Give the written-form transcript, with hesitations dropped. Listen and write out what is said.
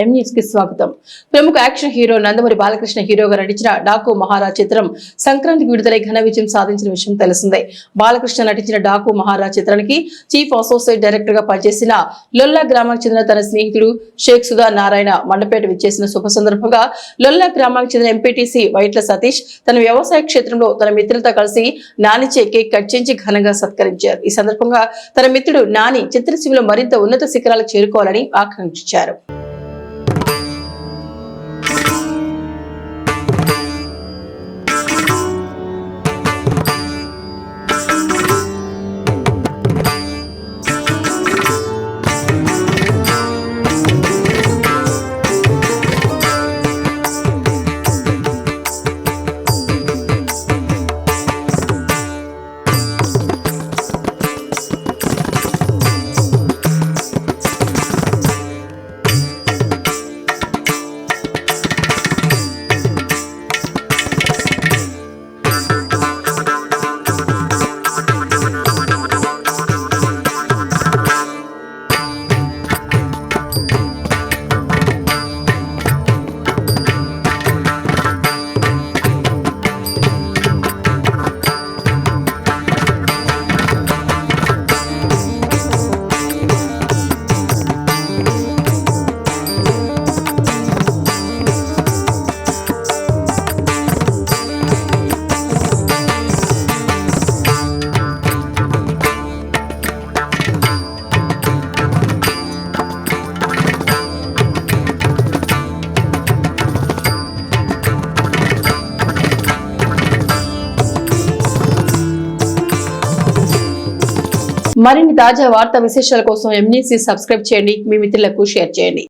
M news కి స్వాగతం. ప్రముఖ యాక్షన్ హీరో నందమూరి బాలకృష్ణ హీరోగా నటించిన డాకు మహారాజ్ చిత్రం సంక్రాంతికి విడుదలై ఘన విజయం సాధించిన విషయం తెలిసిందే. బాలకృష్ణ నటించిన డాకు మహారాజ్ చిత్రానికి చీఫ్ అసోసియేట్ డైరెక్టర్ గా పనిచేసిన లొల్లా గ్రామానికి చెందిన తన స్నేహితుడు షేక్ సుధా నారాయణ మండపేట విచ్చేసిన శుభ సందర్భంగా లొల్లా గ్రామానికి చెందిన ఎంపీటీసీ వైట్ల సతీష్ తన వ్యవసాయ క్షేత్రంలో తన మిత్రులతో కలిసి నానిచే కేక్ కట్ చేయించి ఘనంగా సత్కరించారు. ఈ సందర్భంగా తన మిత్రుడు నాని చిత్రసీమలో మరింత ఉన్నత శిఖరాలకు చేరుకోవాలని ఆకాంక్షించారు. మరిన్ని తాజా వార్తా విశేషాల కోసం ఎం న్యూస్ సబ్స్క్రైబ్ చేయండి, మీ మిత్రులకు షేర్ చేయండి.